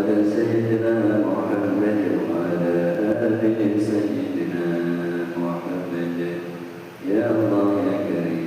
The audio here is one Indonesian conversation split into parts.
على سيدنا محمد وعلى آل سيدنا محمد يا الله يا كريم.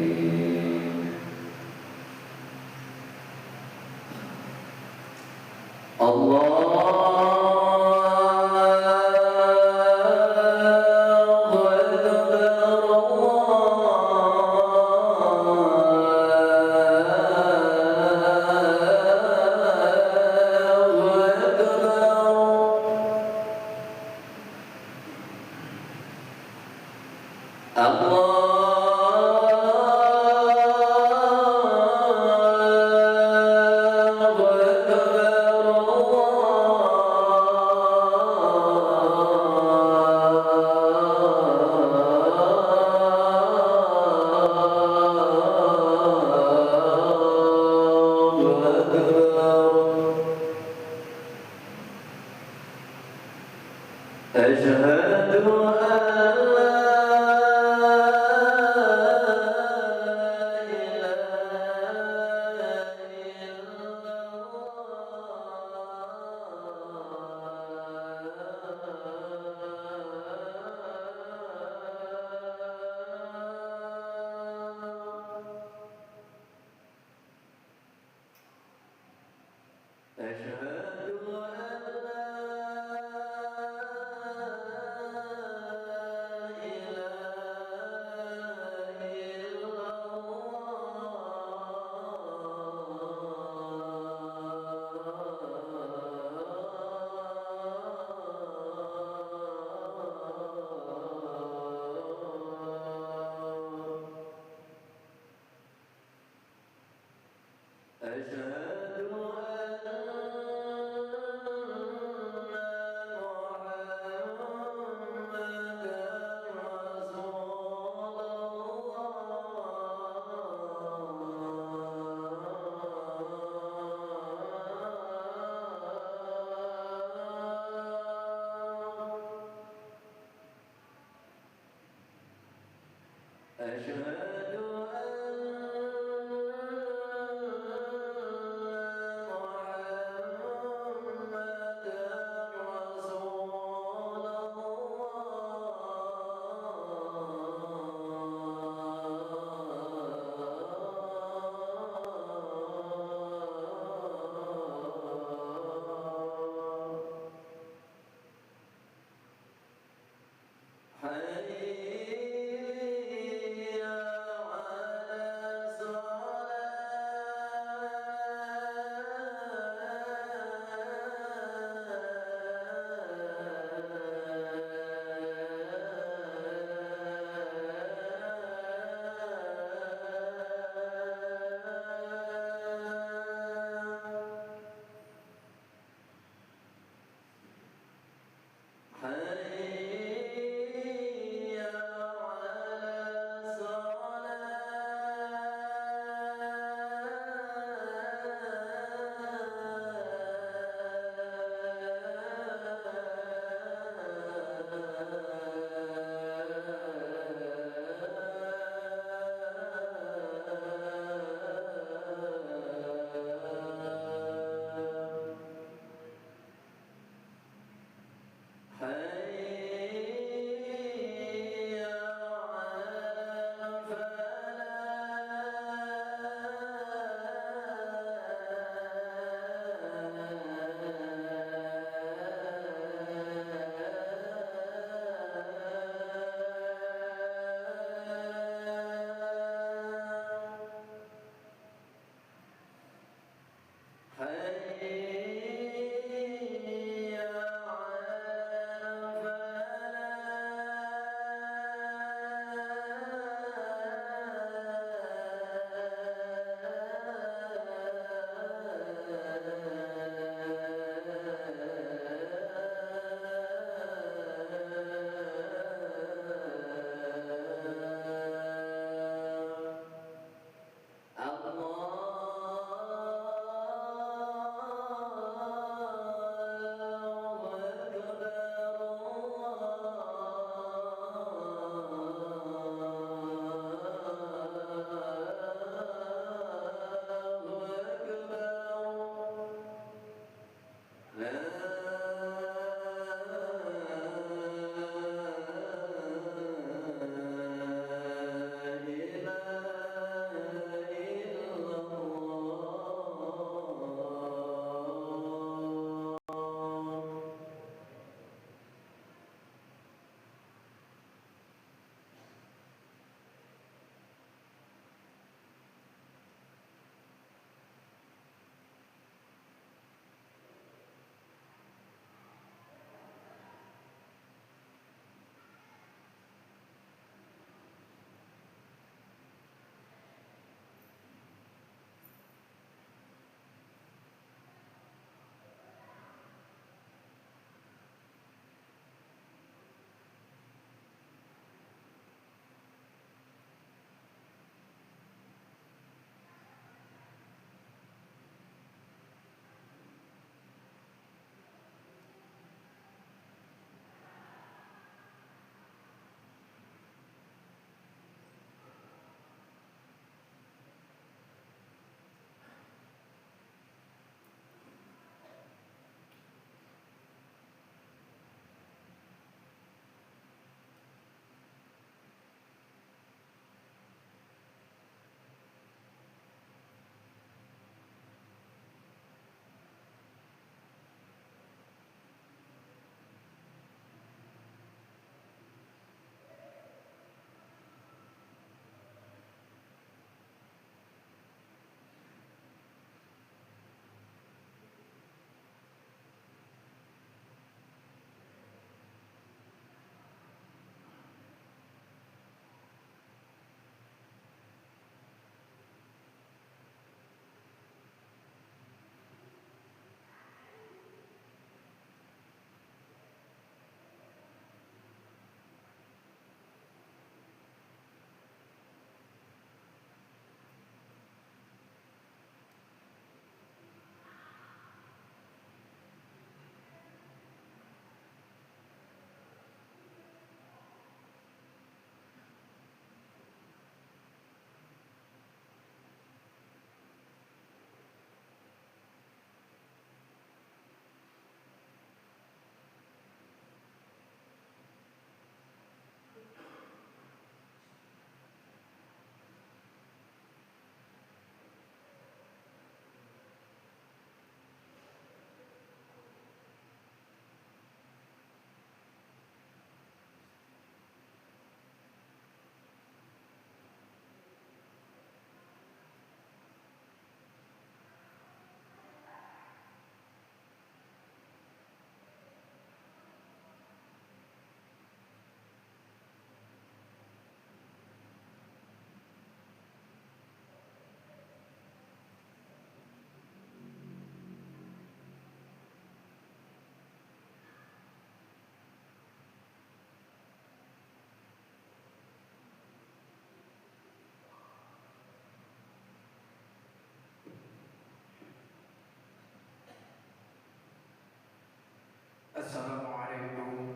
Assalamualaikum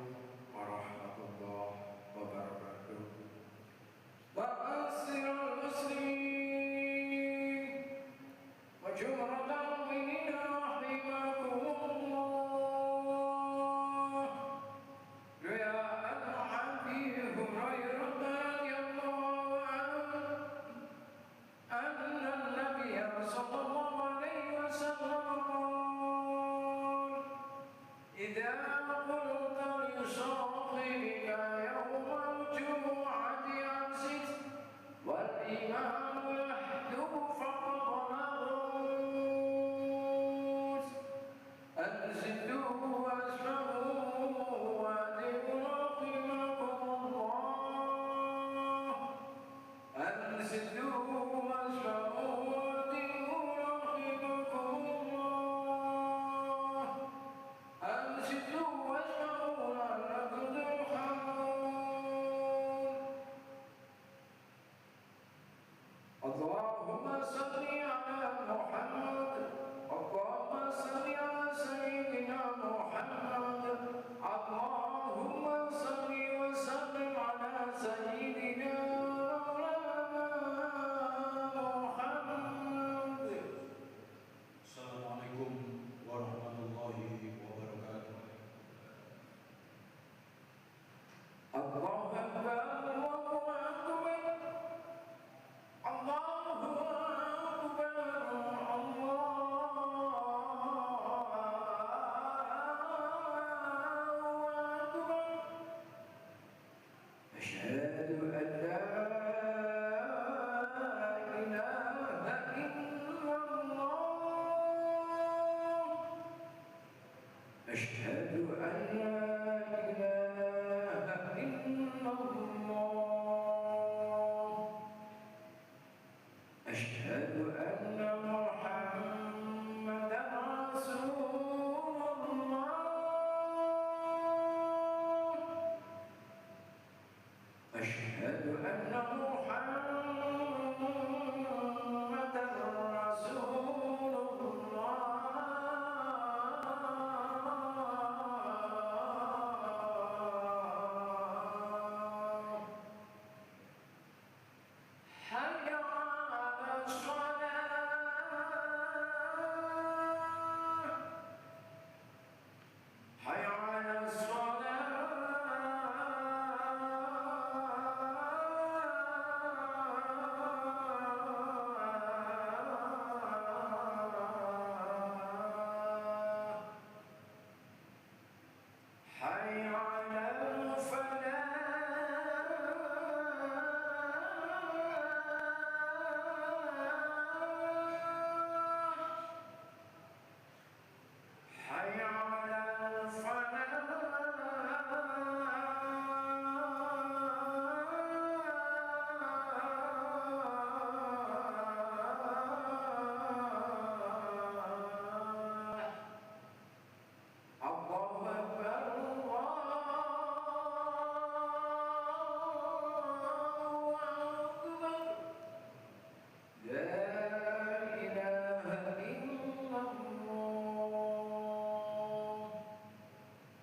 warahmatullahi wabarakatuh. Ma'asyiral muslimin wa jumlatal mu'minin rahimakumullah. Ya Abi Hurairah radhiyallahu anhu anna an-nabiy sallallahu alaihi wasallam إذا قلت لصاحبك يوم الجمعة أنصت والإمام يحدث فقد نغوت أنصتوا واسمعوا وأطيعوا رحمكم الله أنصتوا واسمعوا وأطيعوا رحمكم الله أنصتوا واسمعوا لعلكم ترحمون. اللهم صل على محمد اللهم صل على سيدنا محمد اللهم صل وسلم على سيدنا محمد. Assalamualaikum warahmatullahi wabarakatuh. Allahu Akbar, Allahu Akbar, Allahu Akbar, Allahu Akbar. Asyhadu an la ilaha illallah. Asyhadu an la ilaha illallah. Asyhadu anna Muhammadan Rasulullah. Asyhadu anna Muhammadan Rasulullah. Hayya 'alas shalah, hayya 'alas shalah, hayya 'alal falah. حي على الفلاح. الله أكبر الله أكبر لا إله إلا الله.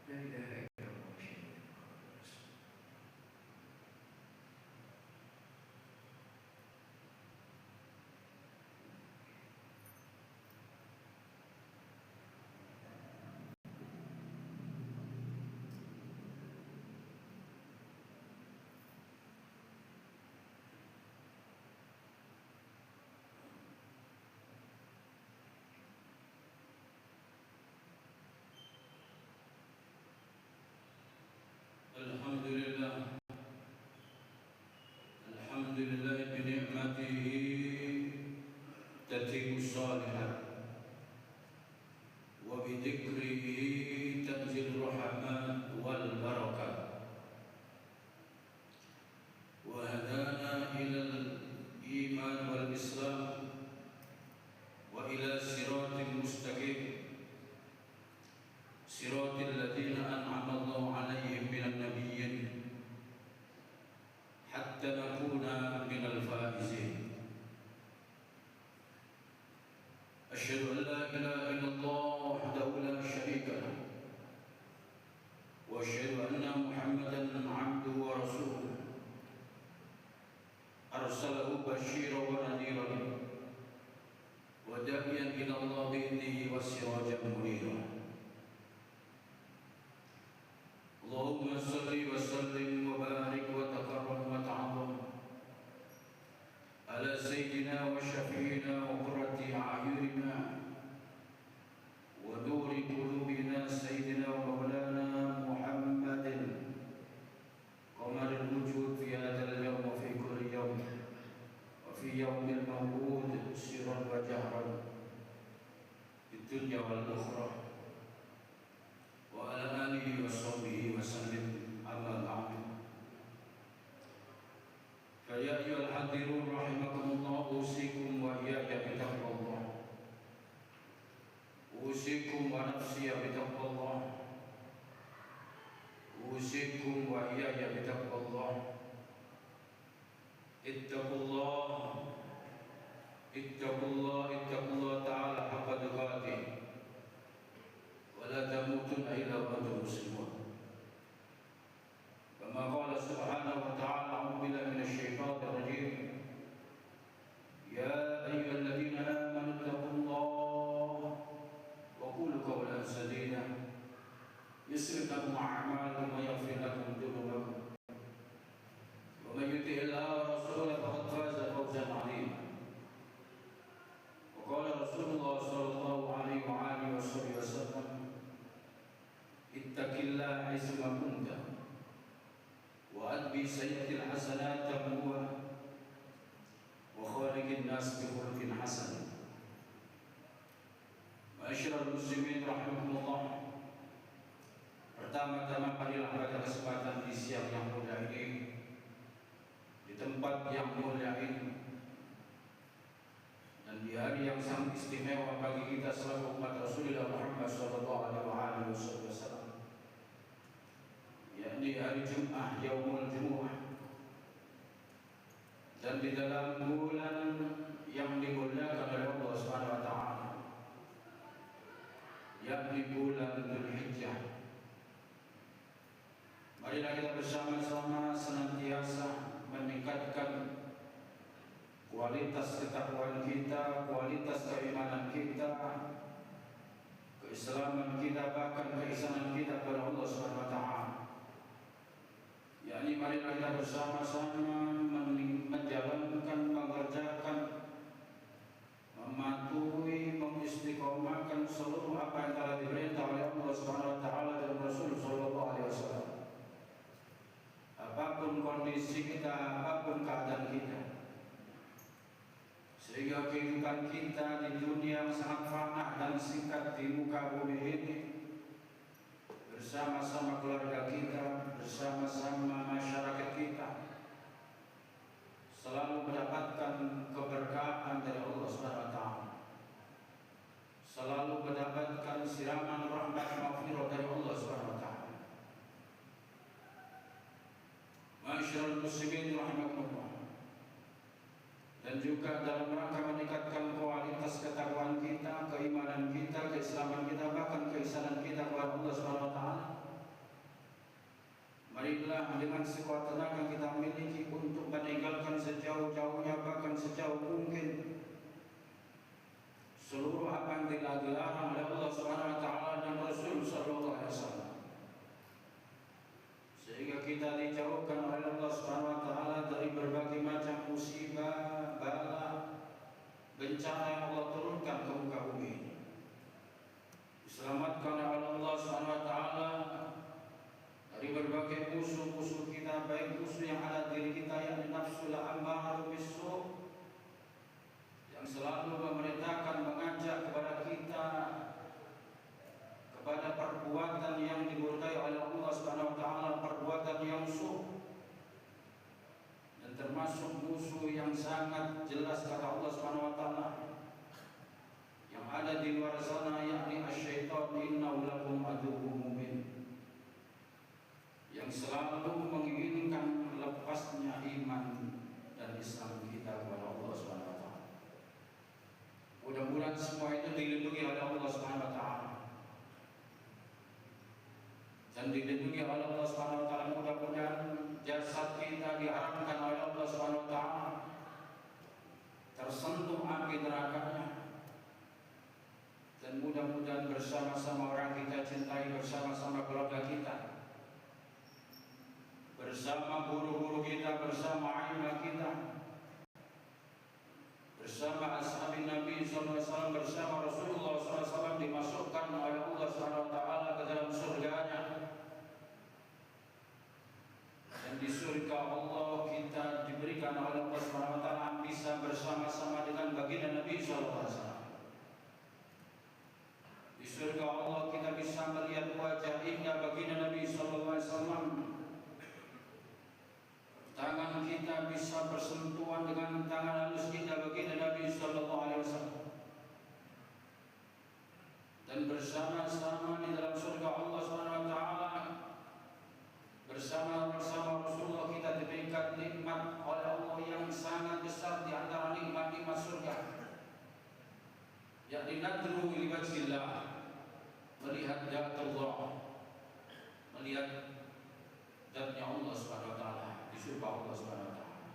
لا إله إلا الله شيء. Alhamdulillah, Alhamdulillah bi ni'matihi tatimmu shalihat wa bi dzikrihi tanzil rahmat wal barakah wa hadana ila al-iman wal islam wa ila siratil mustaqim siratil ladzina an'ama Allahu 'alaihim minan nabiyyin hatta nakuna minal faizin. Asyhadu an la ilaha illallah wahdahu la syarika lahu أوصيكم وإياي بتقوى الله. اتقوا الله تعالى حق تقاته ولا تموتن إلا وأنتم مسلمون. كما قال سبحانه وتعالى: أعوذ بالله من الشيطان الرجيم. يا أيها الذين آمنوا اتقوا الله وقولوا قولا سديدا يصلح لكم أعمالكم ويغفر لكم ذنوبكم ومن يطع الله ورسوله فقد فاز فوزا عظيما. وقال رسول الله صلى الله عليه وآله وسلم: اتق الله حيثما كنت وأتبع سيئة الحسنات تمحوها وخالق الناس بخلق حسن. Ma'asyiral muslimin rahimakumullah. Pertama-tama marilah pada kesempatan di siang yang mulia ini, di tempat yang mulia ini, dan di hari yang sangat istimewa bagi kita selaku umat Rasulullah Muhammad SAW, yakni hari Jumat, Yaumul Jumu'ah. Dan di dalam bulan yang dimuliakan oleh Allah Subhanahu wa taala, yakni bulan Dzulhijjah, marilah kita bersama-sama senantiasa meningkatkan kualitas ketakwaan kita, kualitas keimanan kita, keislaman kita, bahkan keisanan kita kepada Allah Subhanahu wa taala. Yakni marilah kita bersama-sama menjalankan, mengerjakan, mematuhi, mengistiqomahkan seluruh apa yang telah diperintah oleh Allah Subhanahu wa taala dan Rasul sallallahu alaihi wasallam. Apapun kondisi kita, apapun keadaan kita, sehingga kehidupan kita di dunia yang sangat fana dan singkat di muka bumi ini, bersama-sama keluarga kita, bersama-sama masyarakat kita, selalu mendapatkan keberkahan dari Allah Subhanahu wa taala, selalu mendapatkan siraman rahmat maghfirah dari Allah Subhanahu wa taala. Ma'asyiral muslimin rahimakumullah. Dan juga dalam rangka meningkatkan kualitas ketakwaan kita, keimanan kita, keislaman kita, bahkan keisanan kita kepada Allah Subhanahu wa taala, marilah dengan sekuat tenaga kita miliki untuk meninggalkan sejauh-jauhnya, bahkan sejauh mungkin, seluruh apa yang dilarang oleh Allah Subhanahu wa taala dan Rasul sallallahu alaihi wasallam, sehingga kita dijauhkan oleh Allah Subhanahu wa taala dari berbagai macam musibah, bala, bencana yang Allah turunkan ke muka bumi ini. Diselamatkan oleh Allah Subhanahu wa taala dari berbagai musuh-musuh kita, baik musuh yang ada diri kita, yakni nafsul ammarah bisu', yang selalu memerintahkan, mengajak kepada kita kepada perbuatan yang dimurkai oleh Allah Subhanahu wa taala, perbuatan yang syuh, dan termasuk musuh yang sangat jelas kata Allah Subhanahu wa taala yang ada di luar sana, yakni asy-syaitan, innahu lakum aduwwun mubin, yang selalu menginginkan lepasnya iman dan Islam kita kepada Allah Subhanahu wa taala. Mudah-mudahan semua itu dilindungi oleh Allah Subhanahu wa taala dan dilindungi oleh Allah Subhanahu wa taala. Mudah-mudahan jasad kita diharamkan oleh Allah Subhanahu wa taala tersentuh api nerakanya, dan mudah-mudahan bersama-sama orang kita cintai, bersama-sama keluarga kita, bersama guru-guru kita, bersama a'immah kita, bersama ashabi Nabi SAW, bersama Rasulullah SAW dimasukkan oleh Allah Subhanahu wa taala ke dalam surganya. Dan di surga Allah kita diberikan oleh Allah Subhanahu wa taala bisa bersama-sama dengan baginda Nabi SAW. Di surga Allah kita bisa melihat wajah indah baginda Nabi SAW. Tangan kita bisa bersentuhan dengan tangan halus kita baginda Nabi sallallahu alaihi wasallam. Dan bersama-sama di dalam surga Allah Subhanahu wa taala zatnya Allah Subhanahu wa taala, di surga Allah Subhanahu wa taala,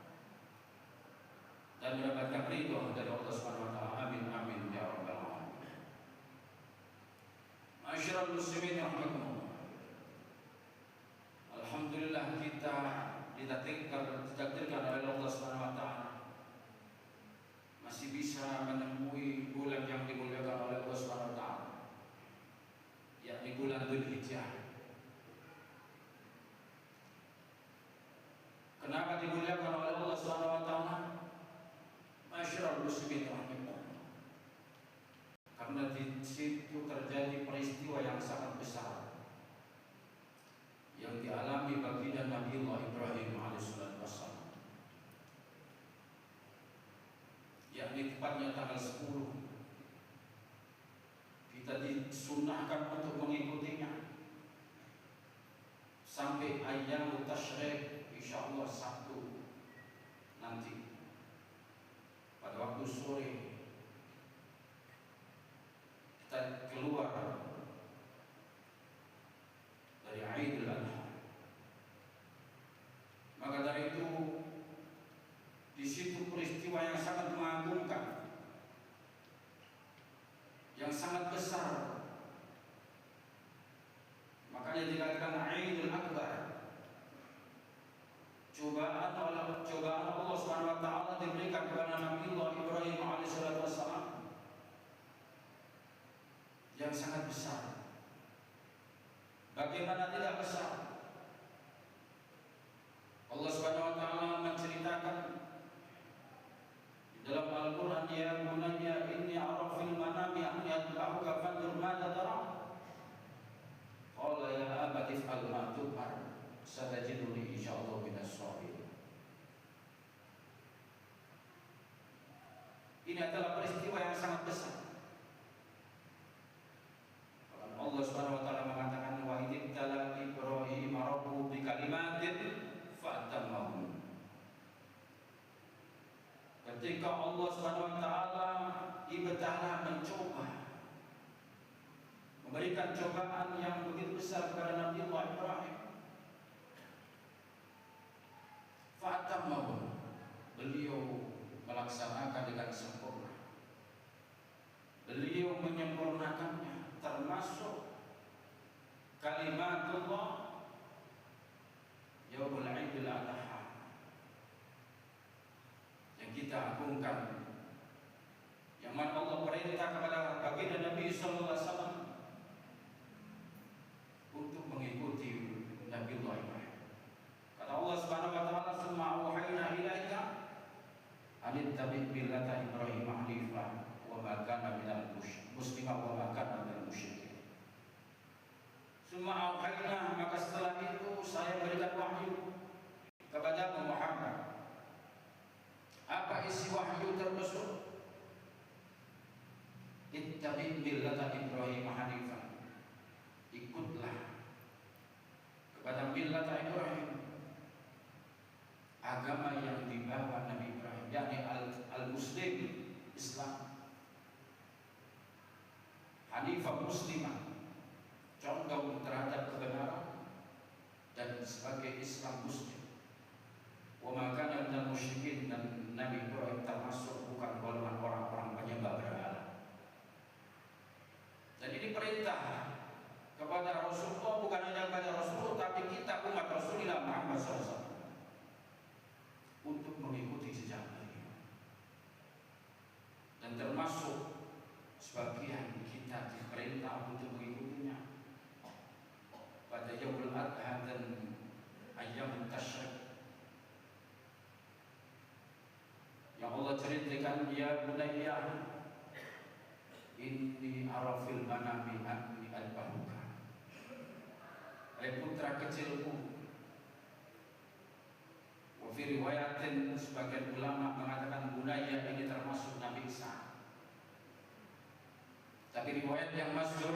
dan mendapatkan ridho dari Allah Subhanahu wa taala. Amin amin ya rabbal alamin. Ma'asyiral muslimin rahimakumullah. Alhamdulillah kita ditakdirkan oleh Allah Subhanahu wa taala masih bisa menemui bulan yang dimuliakan oleh Allah Subhanahu wa taala, yakni bulan Dzulhijjah. Kenapa dimuliakan oleh Allah Subhanahu wa taala? Ma'asyiral muslimin rahimakumullah. Karena di situ terjadi peristiwa yang sangat besar yang dialami baginda Nabiullah Ibrahim alaihissalam, yakni tepatnya tanggal 10 kita disunahkan untuk mengikutinya sampai ayyamut tasyrik, insyaallah Sabtu nanti pada waktu sore kita keluar dari Idul Adha. Maka dari itu di situ peristiwa yang sangat mengagumkan, yang sangat besar. Makanya dikatakan Idul Akbar. Cobaan Allah Subhanahu wa taala diberikan kepada Nabiullah Ibrahim alaihissalam yang sangat besar. Bagaimana tidak besar? Allah Subhanahu wa taala menceritakan dalam Al-Quran, ya bunayya inni ara fil manami anni adba'uka fanzur madza tara. Qala ya abati if'al ma tu'mar satajiduni insyaallah minas shabirin. Ini adalah peristiwa yang sangat besar. Allah Subhanahu wa taala mengatakan wa idh tala Ibrahim rabbuhu bi kalimatin fa'tamahum. Ketika Allah Subhanahu wa taala ibtalah, mencoba, memberikan cobaan yang begitu besar kepada Nabi Allah Ibrahim, fa'tamahum, beliau melaksanakan dengan sempurna. Beliau menyempurnakannya, termasuk kalimatullah yaumul Idul Adha yang kita agungkan, yang mana Allah perintah kepada baginda Nabi sallallahu alaihi wasallam untuk mengikuti Nabiullah Ibrahim. Kata Allah Subhanahu wa taala, "Summa auhayna ilaika an ittabi' millata Ibrahim hanifan wa ma kana minal muslimin wa ma kana minal musyrikin." Summa auhayna, maka setelah itu saya berikan wahyu kepada Muhammad. Apa isi wahyu tersebut? Ittabi' millata Ibrahim hanifan, ikutlah kepada millata Ibrahim, agama yang dibawa Nabi Ibrahim, yakni al-muslim, Islam. Hanifah muslimah, condong terhadap kebenaran dan sebagai Islam muslim. Wa ma kana minal musyrikin, dan Nabi Ibrahim termasuk bukan golongan orang-orang penyembah berhala. Dan ini perintah kepada Rasulullah, bukan hanya kepada Rasulullah, tapi kita umat Rasulullah Muhammad SAW untuk mengikuti jejak beliau. Dan termasuk sebagian kita diperintah untuk mengikutinya pada Yaumul Adha dan Ayyamut Tasyrik, yang Allah ceritakan, ya bunayya inni ara fil manami anni adbahuka. Hai putra kecilku. Wa fi riwayatin, sebagian ulama mengatakan bunayya ini termasuk Nabi Isa. Tapi riwayat yang masyhur,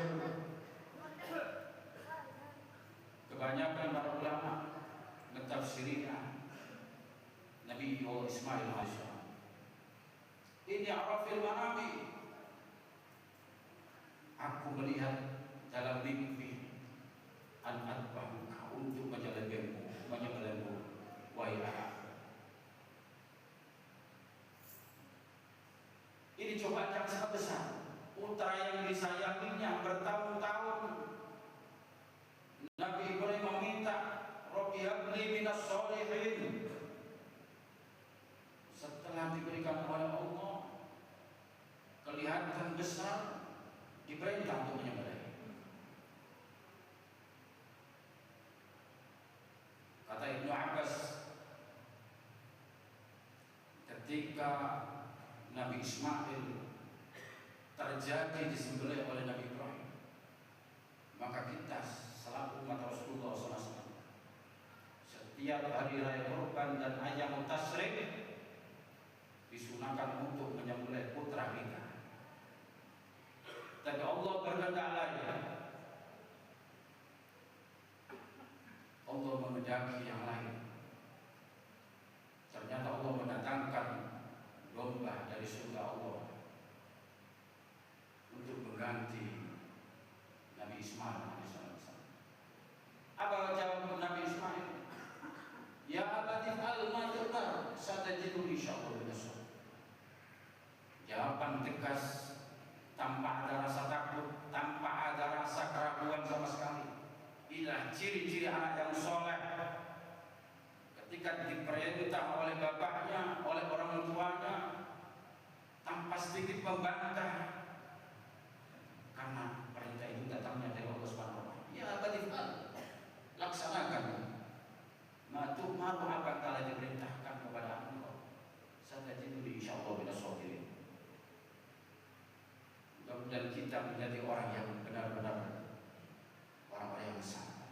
kebanyakan para ulama mentafsirinya Nabi Ismail alaihissalam. Ini arafil manami, aku melihat dalam mimpi an adbahuka, untuk menjelekanmu. yang sangat besar, putra yang disayanginya bertahun-tahun. Nabi Ibrahim meminta, Rabbi habli minas sholihin. Setelah diberikan oleh Allah kelihatan besar, diperintah untuk menyembelih. Kata Ibnu Abbas, ketika Nabi Ismail terjadi disembelih oleh Nabi Ibrahim, maka kita selaku umat Rasulullah SAW setiap hari raya Kurban dan ayam tasyrik disunahkan untuk menyembelih putra kita. Tapi Allah berkehendak lain. Allah mengendaki yang lain. Ternyata Allah mendatangkan domba dari surga Allah untuk mengganti Nabi Ismail AS. Apa jawab Nabi Ismail? Ya abati al-ma tu'mar satajiduni insyaallah minasabir. Jawaban tegas, tanpa ada rasa takut, tanpa ada rasa keraguan sama sekali. Inilah ciri-ciri anak yang soleh. Ketika diperintah oleh bapaknya, oleh orang tuanya, tanpa sedikit membantah, karena perintah itu datangnya dari Allah Subhanahu wa taala. Ya badifal, laksanakan. Matu maru apa kala diperintahkan kepada engkau. Satajiduni insyaallah minassabirin. Dan kita menjadi orang yang benar-benar orang-orang yang sabar.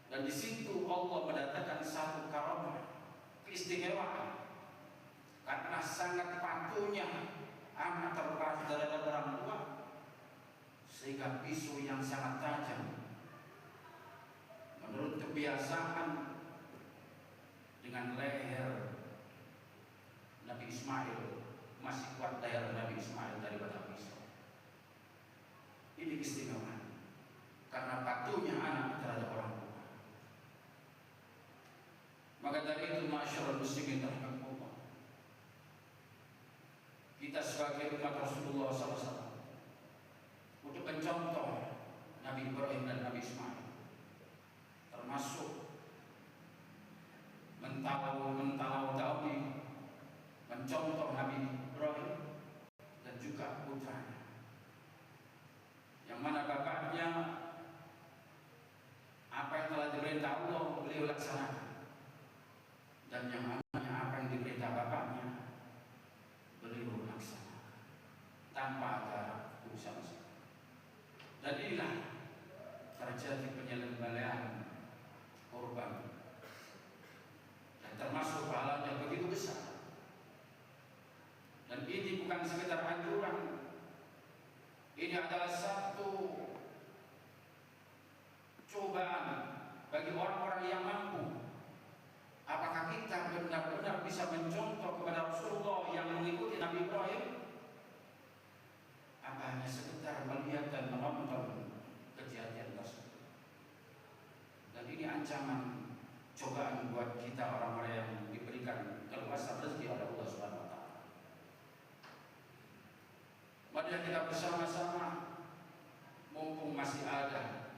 Dan di situ Allah mendatangkan satu karamah, keistimewaan, karena sangat patuhnya anak terlepas dari orang tua, sehingga pisau yang sangat tajam menurut kebiasaan dengan leher Nabi Ismail masih kuat leher Nabi Ismail daripada pisau. Ini keistimewaan karena patuhnya anak terhadap orang tua. Maka dari itu masyarul muslimin rahimakumullah, kita sebagai umat Rasulullah SAW untuk mencontoh Nabi Ibrahim dan Nabi Ismail, termasuk mentawau-tawi mencontoh Nabi Ibrahim dan juga putranya, yang mana bapaknya apa yang telah diperintah Allah beliau laksanakan, dan yang anaknya apa yang diperintah bapaknya beliau laksanakan tanpa ada urusan sekali. Dan inilah terjadi penyembelihan kurban, dan termasuk pahalanya begitu besar. Dan ini bukan sekedar anjuran, ini adalah satu cobaan bagi orang-orang yang mampu. Apakah kita benar-benar bisa mencontoh kepada Rasulullah yang mengikuti Nabi Ibrahim? Apa hanya sekedar melihat dan menonton kejadian tersebut? Dan ini ancaman, cobaan buat kita orang-orang yang diberikan keluasan rezeki oleh Allah Subhanahu wa taala. Mari kita bersama-sama, mumpung masih ada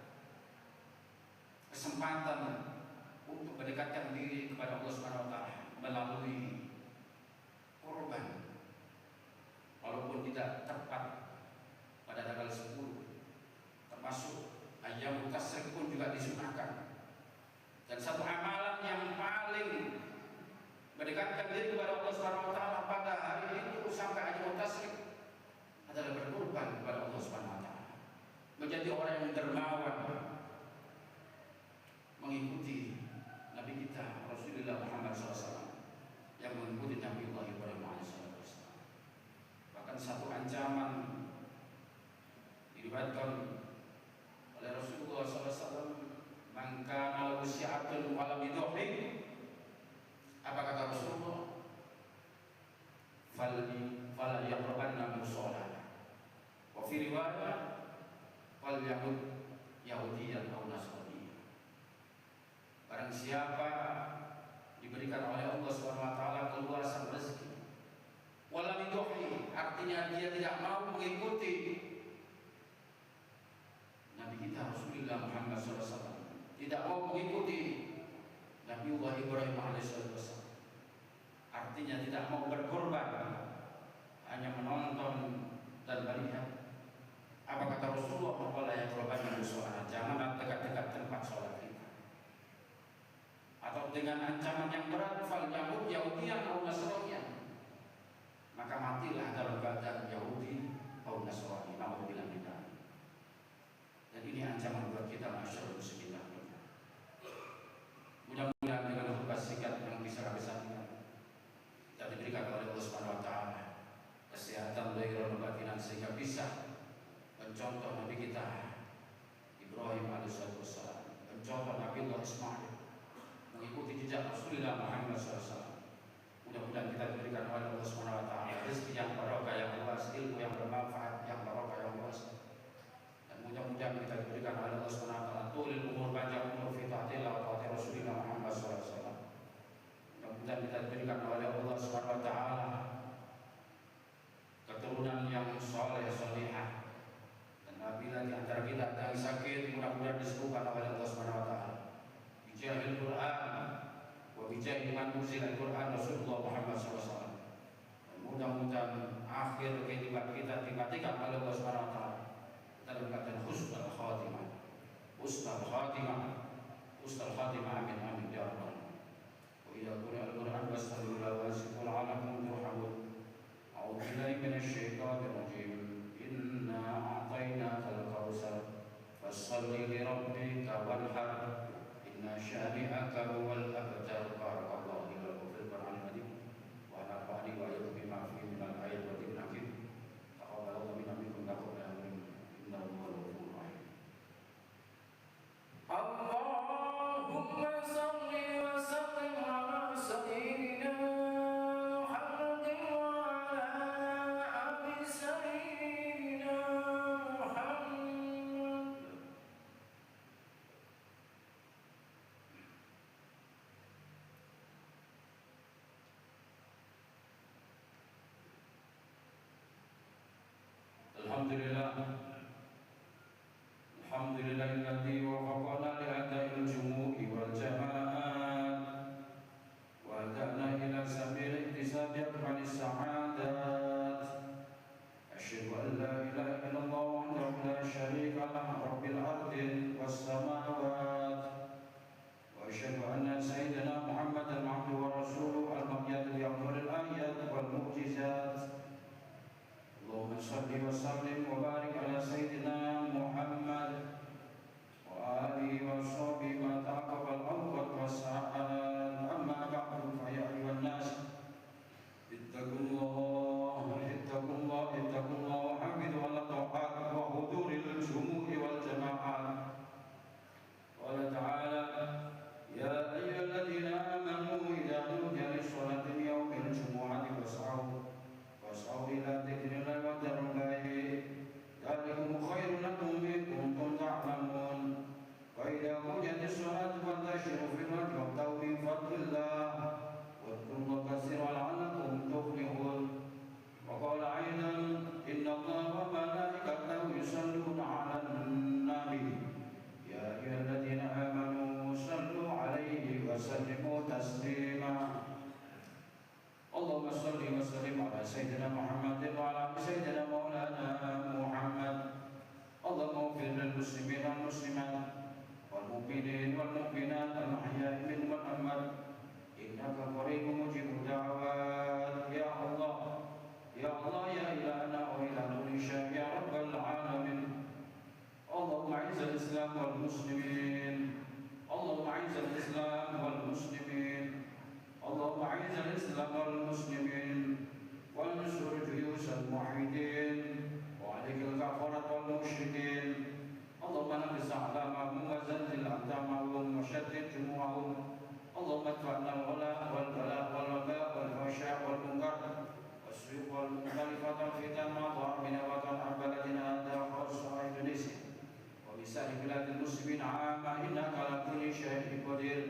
kesempatan untuk mendekatkan diri kepada Allah Subhanahu wa taala melalui kurban, walaupun tidak tepat pada tanggal 10, termasuk ayam tasyrik pun juga disunahkan. Dan satu amalan yang paling mendekatkan diri kepada Allah Subhanahu wa taala pada hari itu sampai ayam tasyrik adalah berkorban kepada Allah Subhanahu wa taala, menjadi orang yang dermawan, mengikuti Nabi kita Rasulullah Muhammad SAW yang mengikuti Nabi Allah Ibrahim AS. Bahkan satu ancaman diriwayatkan oleh Rasulullah SAW, man kana lahu syi'atun wa lam yudhhi, apa kata Rasulullah? Fala yaqrabanna musalla. Wa fi riwayat fal yahud yahudiyan aw nasrani. Barang siapa diberikan oleh Allah Subhanahu wa taala keluasan rezeki, wala yudhhi, artinya dia tidak mau mengikuti Nabi kita Rasulullah Muhammad SAW, tidak mau mengikuti Nabiullah Ibrahim AS, artinya tidak mau berkorban, hanya menonton dan melihat. Apa kata Rasulullah? Wala yaqrabanna musalla, janganlah dekat-dekat tempat sholat kita. Atau dengan ancaman yang berat, fal yahud yahudiyan atau nasraniyan, maka matilah dalam keadaan Yahudi atau Nasrani. Nauzubillah min dzalik. Dan ini ancaman buat kita masyarakat muslimin. Mudah-mudahan dengan khutbah singkat yang bisa kami sampaikan, kita diberikan oleh Allah Subhanahu wa taala kesehatan lahir dan batin sehingga bisa mencontoh Nabi kita Ibrahim alaihissalam, mencontoh Nabi Allah Ismail, mengikuti jejak Rasulullah Muhammad SAW. Mudah-mudahan kita diberikan oleh Allah Subhanahu wa taala rezeki yang barokah, yang luas, ilmu yang bermanfaat, yang barokah, yang luas. Dan mudah-mudahan kita diberikan oleh Allah Subhanahu wa taala tulil umur, panjang umur fi ta'atillah wa ta'ati Rasulullah Muhammad SAW. Mudah-mudahan kita diberikan oleh Allah Subhanahu wa taala keturunan yang saleh salihah. Dan apabila di antara kita ada yang sakit, mudah-mudahan disembuhkan oleh Allah Subhanahu wa taala. Bijahil Quran wa bijahil man unzila Al-Quran Rasulullah Muhammad SAW. Dan mudah-mudahan akhir kehidupan kita dimatikan oleh Allah Subhanahu wa taala dalam keadaan husnul khatimah. Husnul khatimah. Husnul khatimah, amin amin ya rabbal alamin. Wa idza quri'a al-Quran fastaghfiru wa asiqu la'allakum turhamun. A'udzu billahi minasyaitonir rajim. Inna a'tainakal kautsar fasholli li rabbika wanhar. Inna syani'aka huwal abtar. Barakallahu li wa lakum fil Qur'anil Karim wa nafa'ani wa iyyakum bima fihi minal ayati wa dhikril hakim. Taqabbalallahu minna minkum taqabbal amin. Innahu huwal ghafurur rahim. Allahumma shalli wa sallim ala sayyidina Muhammadin wa ala ali sayyidina Muhammad. Alhamdulillah. Alhamdulillahilladzi wafaqana li ada'il jumu'i wal jama'at wa hadana ila sabil iktisab aqbalis sa'adat. Asyhadu an la ilaha illallah wahdahu la syarika lahu rabbil ardi was samawat. Wa asyhadu anna sayyidina Muhammadan abduhu wa rasuluhu al-maqyad bi afdhalil ayat wal mu'jizat. Allahumma shalli wa sallim wa barik ala sayyidina Muhammad wa alihi wa sahbihi wa taqabbal awqat wa sa'at. Amma ba'du, fa ya ayyuhan nas ittaqullah wa hafizu ala ta'at wa huduril jumu'i wal jama'at. Qala ta'ala ya ayyuhalladzina amanu idza nudiya lis-salati min yawmil jumu'ati fas'au ila dzikrillah wa dzarul bai'a. Dzalikum khairun lakum in kuntum ta'lamun. Wa idza qudiyatis shalatu fantashiru fil ardi wabtaghu min fadlillah wadhkurullaha katsiran la'allakum tuflihun. Wa qala aidan innallaha wa malaikatahu yusalluna 'alan nabi ya ayyuhalladzina amanu sallu 'alaihi wa sallimu taslima. Allahumma shalli wa sallim ala sayyidina Muhammadin wa ala sayyidina maulana Muhammad. Allahumma ighfir lil muslimin wal muslimat wal mu'minin wal mu'minat al ahya'i minhum wal amwat innaka qaribun mujibud da'awat. Ya Allah ya Allah ya ilahana wa ilah kulli syai' ya rabbal alamin. Allahumma izzil islam wal muslimin. Allahumma izzil islam wal muslimin. اللهم أعز الإسلام والمسلمين وانصر جيوش الموحدين وعليك الكفرة والمشركين. اللهم نفس أعلامهم وزلزل أقدامهم وشتت جموعهم. اللهم ادفعنا الغلاء والبلاء والوباء والفحشاء والمنكر والسوء والمخالفة والفتن ما ظهر منها وبطن عن بلدنا هذا وخاصة إندونيسيا وبسائر بلاد المسلمين عامة إنك على كل شيء قدير.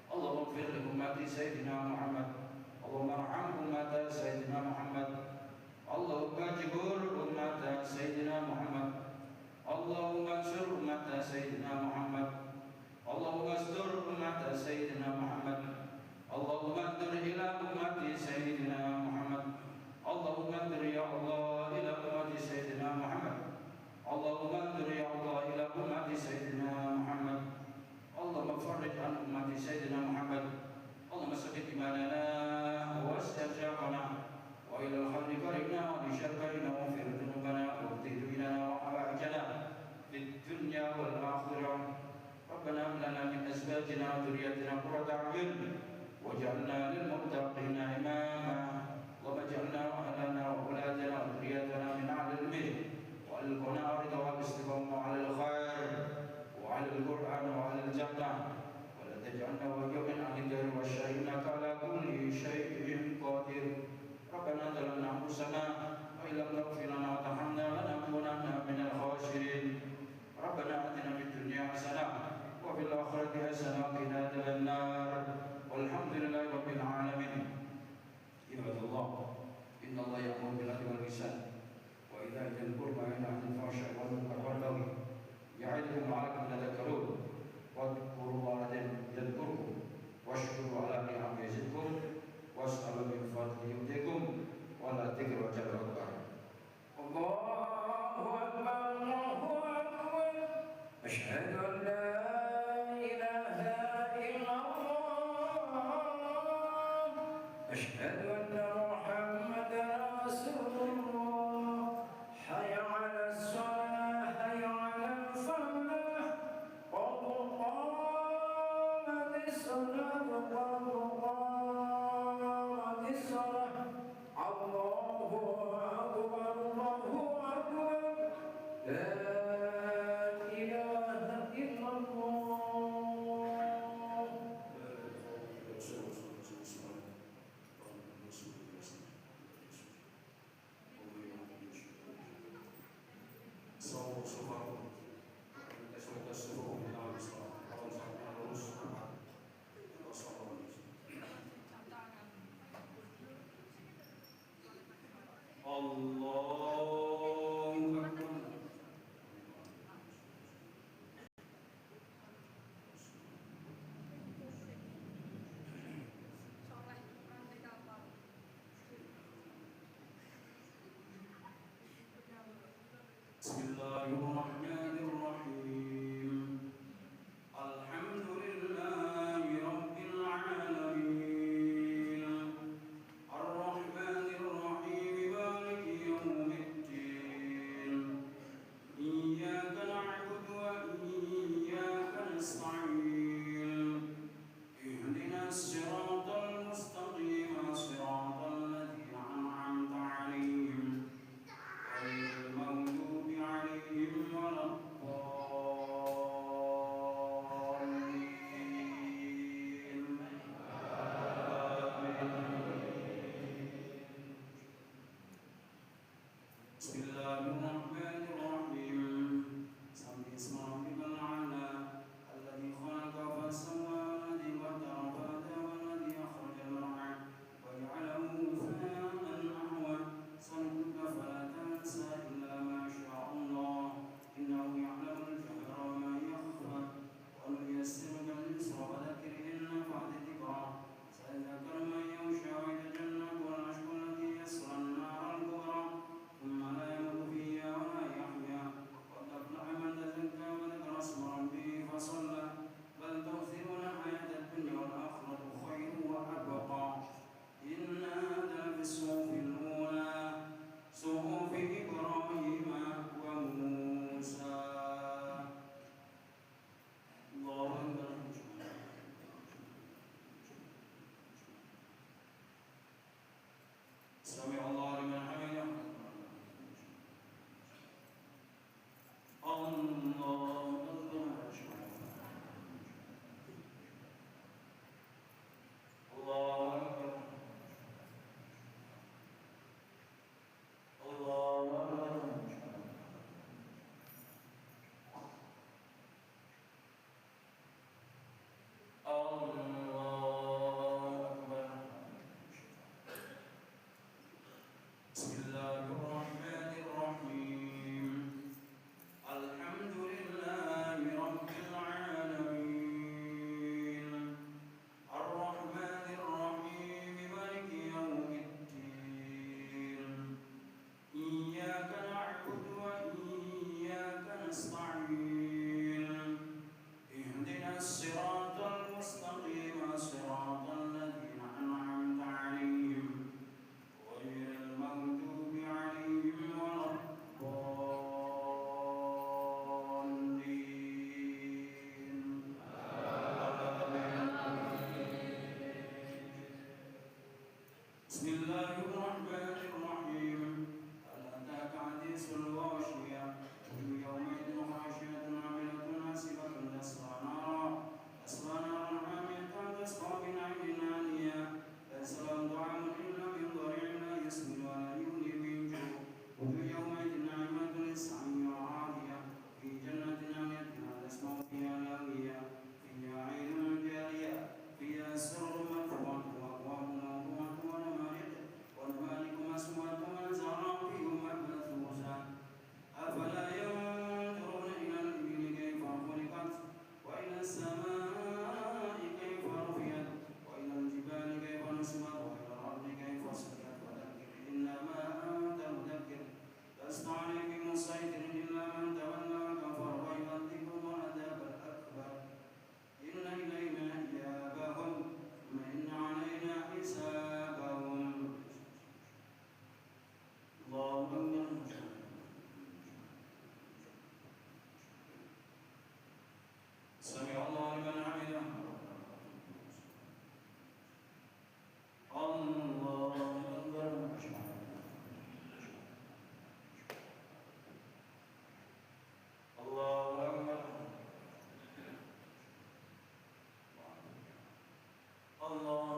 اللهم اغفر لأمة سيدنا محمد. اللهم ارحم أمة سيدنا محمد. Allahumma jibur ummata Sayyidina Muhammad, Allahumma ansur ummata Sayyidina Muhammad, Allahumma astur ummata Sayyidina Muhammad, Allahumma andur ila ummati Sayyidina Muhammad, Allahumma andur ya Allah ila ummati Sayyidina Muhammad, Allahumma andur ya Allah ila ummati Sayyidina Muhammad, Allahumma farrij an ummati Sayyidina Muhammad, Allahumma sabbit imanana wa astajabana wa ila al-khamri karibna wa bisharkarina wa fir dunubana wa btidwina wa hawaijana fid dunya wal akhirah. Rabbana hab lana min azwajina wa dhurriyyatina qurrata a'yun waj'alna lil muttaqina imama wa waj'alna ahlana wa auladana wa dhurriyyatana min ahli al-bir wa alqana arida wal istiqamah 'ala al-khair wa 'ala al-qur'an wa 'ala al-jannah wa la taj'alna wa min ahli al-jar wa innaka 'ala kulli shay'in qadir. Rabbana zalamna anfusana wa illam taghfir lana wa tarhamna lanakunanna minal khasirin. Rabbana atina fid dunya hasanah wa fil akhirati hasanah wa qina adzaban nar. Walhamdulillahi rabbil alamin. Ibadallah, innallaha ya'muru bil 'adli wal ihsan wa idza'i dzil qurba wa yanha 'anil fahsya'i wal munkari wal baghi ya'idukum la'allakum tadhakkarun. Wadhkurullaha yadhkurkum washkuru 'ala ni'amihi yazidkum was'alu min fadlihi yu'tikum wa la dzikra akbar. Allahu akbar, Allahu akbar. Asyhadu an la ilaha illallah, asyhadu anna Muhammadar Rasulullah. Hayya 'alas shalah, hayya 'alal falah, qad qamatis shalah, qad باغية فيها عين جارية فيها سرر مرفوعة وأكواب موضوعة ونمارق مسموعة وزرابي مبثوثة أفلا ينظرون إلى الإبل كيف خلقت وإلى السماء كيف رفعت وإلى الجبال كيف نصبت وإلى الأرض كيف سطحت فذكر إنما أنت مذكر لست عليهم مسيطر إلا من تولى وكفر ويعذبه العذاب الأكبر إن إلينا إيابهم ثم إن علينا حسابهم الله أكبر سمع الله لمن حمده الله أكبر الله أكبر الله